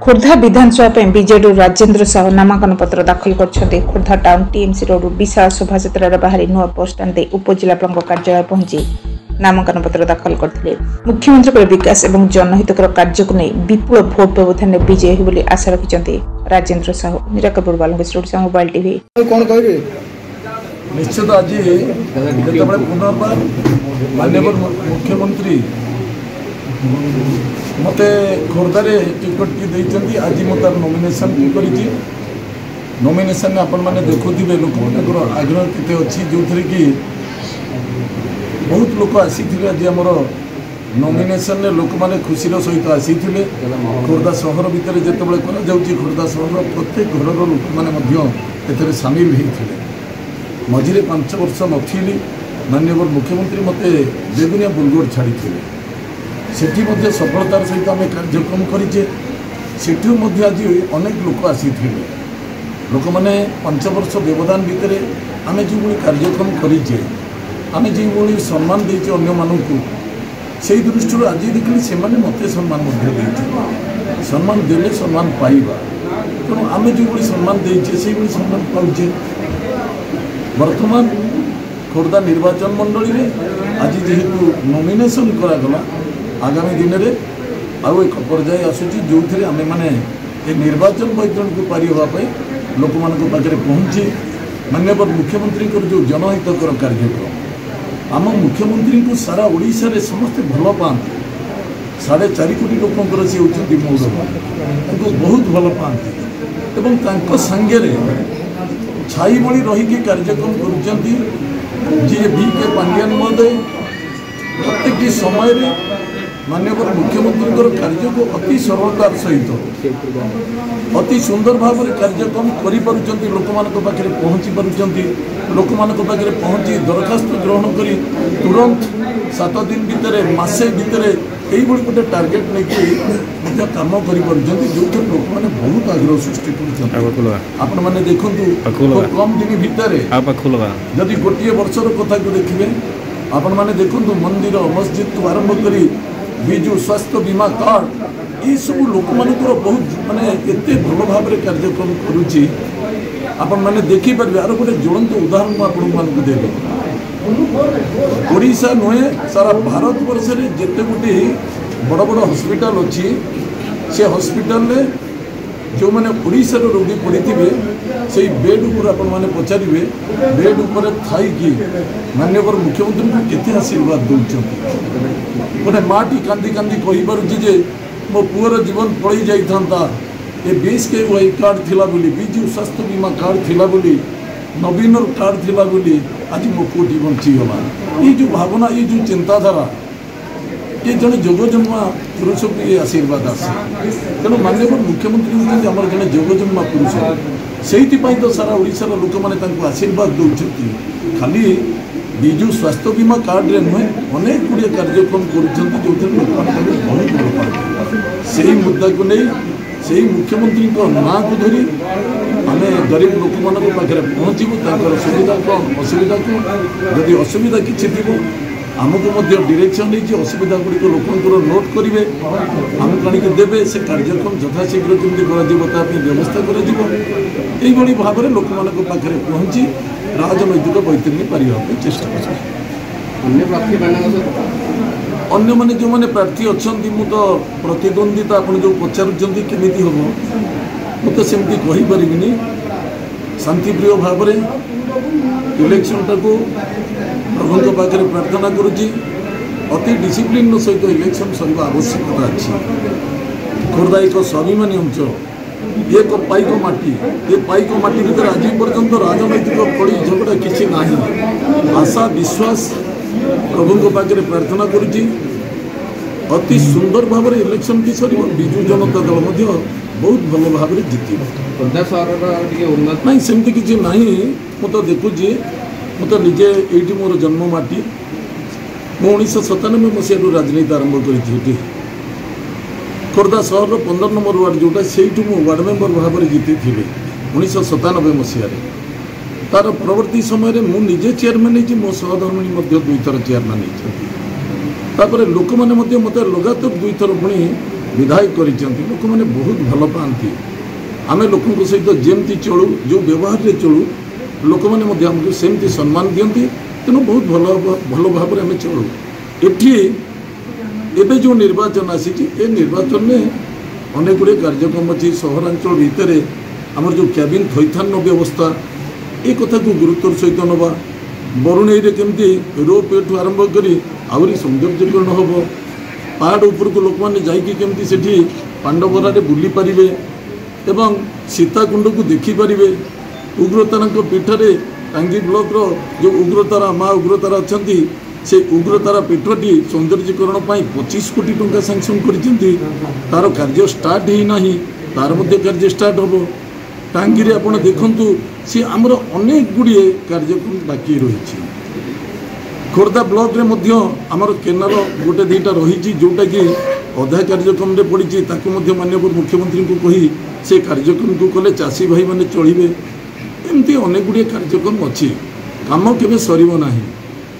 खोर्धा विधानसभा विजेडु राजेन्द्र साहू नामांकन पत्र दाखल कर खोर्धा टाउन टीएमसी रोड विशाल शोभायात्रा बाहरी नुआ बस स्टाण्ड उपजिलापाल कार्यालय पहुंची नामांकन पत्र दाखल करते। मुख्यमंत्री विकास और जनहितकर कार्य को नहीं विपुल भोट व्यवधान विजय हो आशा रखिंट राजेन्द्र साहू। निराकपुर बालंग मोबाइल टीवी कौन कहे निश्चित आज पुनर्बार माननीय मुख्यमंत्री मते खोर्धार टिकट की देती आज मो तार नॉमिनेशन कर नॉमिनेशन आपण मैंने देखुवे लोक आग्रह केते अच्छी जो थी कि बहुत लोक आसी आज आमर नॉमिनेशन लोक मैंने खुशीर सहित आसी खोर्धा सहर भितर जिते खोर्धा सहर प्रत्येक घर लोक मैंने सामिल होते मझे 5 वर्ष नी माननीय मुख्यमंत्री मते बेगुनिया बुलगोड़ छाड़ी सेठी सफलतार सहित आम कार्यक्रम करें आज अनेक लोक आसी लोक मैंने 5 वर्ष व्यवधान भितर आम जो कार्यक्रम करें आम जो सम्मान देचे अन्य मानू से दृष्टि आज देखिए से मत सम्मान सम्मान देले सम्मान पाइबा तेणु आम जो सम्मान देचे से सम्मान पाचे। वर्तमान खोर्धा निर्वाचन मंडली में आज जेहेतु नॉमिनेशन करागला आगामी दिन में आउ एक पर्याय आसूची जो थी आम मैंने ये निर्वाचन बैतरण को पारी होगापी लोक मान पाखे पहुँची माननीय मुख्यमंत्री जो जनहितकर कार्यक्रम आम मुख्यमंत्री को सारा ओडिशा रे समस्ते भल पाती 4.5 कोटी लोक सी होती मौर बहुत भल पाती सांगे छाई भली रही कार्यक्रम कर VK पांड्यान महोदय प्रत्येक समय माननीय मुख्यमंत्री कार्य को अति सरलतार सहित अति सुंदर भाव में कार्यक्रम कर लोक पाखे पहुँची पार्टी लोक पाखे पहुँची दरखास्त ग्रहण कर तुरंत 7 दिन भितर मसे भितर यही गोटे टार्गेट नहीं कम कर जो लोक मैंने बहुत आग्रह सृष्टि कर देखु कम दिन भितर जदि गोटे वर्षर कथा को देखिए आपण मैंने देखु मंदिर मस्जिद को आरंभ कर विजु स्वास्थ्य बीमा कार्ड ये सब लोक मानकर बहुत माने एते भल भाव में कार्यक्रम करुच्ची आपण मैंने देखिपारे आर गोटे ज्वलंत उदाहरण आपको देवी ओडिशा नुहे सारा भारत वर्ष में जिते गोटे बड़ बड़ हॉस्पिटल अच्छी से हॉस्पिटल जो मैंने ओडिशा रोगी पड़ी थे से बेड उपर आपण मैंने पचारे बेड उपर थी कि माननीय मुख्यमंत्री को केते आशीर्वाद दौरान गोटे माटी कांदी कांदी कहीपे मो पुअर जीवन पलि जाता ये BSKY कार्ड थिला बोली विजु स्वास्थ्य बीमा कार्ड थिला बोली नवीन कार्ड थिला बोली आज मो पु जीवन बचीगला ये जो भावना ये जो चिंताधारा ये जड़े जोगजन्मा पुरुष को ये आशीर्वाद आसे तेणु माननीय मुख्यमंत्री होती आम जड़े जोगजन्मा पुरुष से तो सारा ओडिशा लोक मैंने आशीर्वाद दौरान खाली विजु स्वास्थ्य बीमा कार्ड रे नुहे अनेक गुड़िया कार्यक्रम कर लोक बहुत भल पाते से मुद्दा को नहीं से मुख्यमंत्री ना को धरी आम गरीब लोक मान पाखे पहुँचू सुविधा को असुविधा को जदि असुविधा किसी थी आमको डायरेक्शन नहीं असुविधा गुड़िक लोक नोट करेंगे आमको आनिक देवे से कार्यक्रम यथाशीघ्र कमी व्यवस्था कर भाव में लोक मान पाखे पहुँची राजनैतिक बैतरणी पारिबा चेष्टा अन्य माने जो मैंने प्रार्थी अच्छा मु तो प्रतिद्वंदिता आप जो पचारुंट केमी हम मुझे सेमती कहीपरि शांतिप्रिय भाव में इलेक्शन टाक प्रभु पाखे प्रार्थना करुच्ची अति डिसिप्लिन सहित इलेक्शन सरवा आवश्यकता अच्छी। खोर्धा एक स्वाभिमानी अंचल एक पाइक माटी ये पाइक माटी भर आज पर्यंत राजनैतिक कड़ी झगड़ा किसी ना आशा विश्वास प्रभु पाखे प्रार्थना करुच्ची अति सुंदर भाव में इलेक्शन की सर विजु जनता दल बहुत भल भाव में जीत ना सेमती किसी ना मु तो देखुची मु तो निजे ये मोर जन्ममाटी मु 1997 मसीह राजनीति आरंभ करी खोर्धा सहर 15 नंबर वार्ड जोटा से वार्ड मेंबर भाव में जीति 1997 मसीह तार परवर्ती समय मुझे चेयरमैन नहीं मो सहधर्मिणी 2 थर चेयरमैन होती लोक मैंने मत लगातार 2 थर पुणी विधायक कर लोक मैंने बहुत भल पाती आम लोकों सहित जमती चलू जो व्यवहार में चलू लोक मैंने सेमती सम्मान दिखती तेणु बहुत भल भल भाव आम चलू एटी एवं जो निर्वाचन आसी निर्वाचन में अनेक गुड़े कार्यक्रम अच्छी सहरांचल भितर आमर जो कैबिन थैथान व्यवस्था ये कथा को गुरुत्वर सहित नवा बरुणई केमती रोप एठू आरंभ कर आहरी सौंदर्यकरण हम पहाड़ उपरको लोक मैंने जाकि सेठी पांडवरा बुली पारे एवं सीताकुंड को देखिपारे उग्रतारा पीठरे टांगी ब्लॉक जो उग्रतारा माँ उग्रतारा अच्छा से उग्रतारा पीठटी सौंदर्यकरण 25 कोटी टंका सैंक्शन कर कार्य स्टार्ट होना तार कार्य स्टार्ट हम टांगी आप देखु सी आमर अनेक गुड़िए कार्यक्रम बाकी रही खोर्धा ब्लॉक रे आमर केनाल गोटे दुईटा रही जोटा कि अधा कार्यक्रम पड़ी माननीय मुख्यमंत्री को कही से कार्यक्रम को कले चाषी भाई मैंने चलिए एमती अनेक गुड़िए कार्यक्रम अच्छी कम केवे सर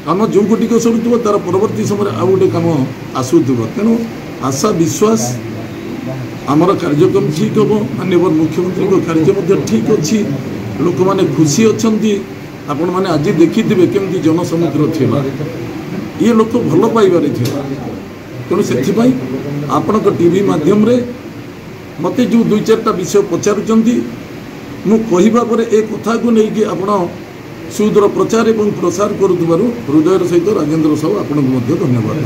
कम जो गोटिक सरुव तार परवर्ती समय आउ गोटे कम आसुव तेणु आशा विश्वास आमर कार्यक्रम ठीक हम माननीय मुख्यमंत्री को कार्य ठीक अच्छी लोक मैंने खुशी अच्छा आपण मैंने आज देखिथे केमती जनसमुद्र थिला ये लोक भल पाइबार थिला तेणु से आपण टीवी माध्यम रे मते जो दुई चार्टा विषय पचारुचंती मु कहिबा परे ए कथा को लेकिन आपण सुदूर प्रचार एवं प्रसार करुथबारु हृदयर सहित राजेंद्र साहू आपन को धन्यवाद।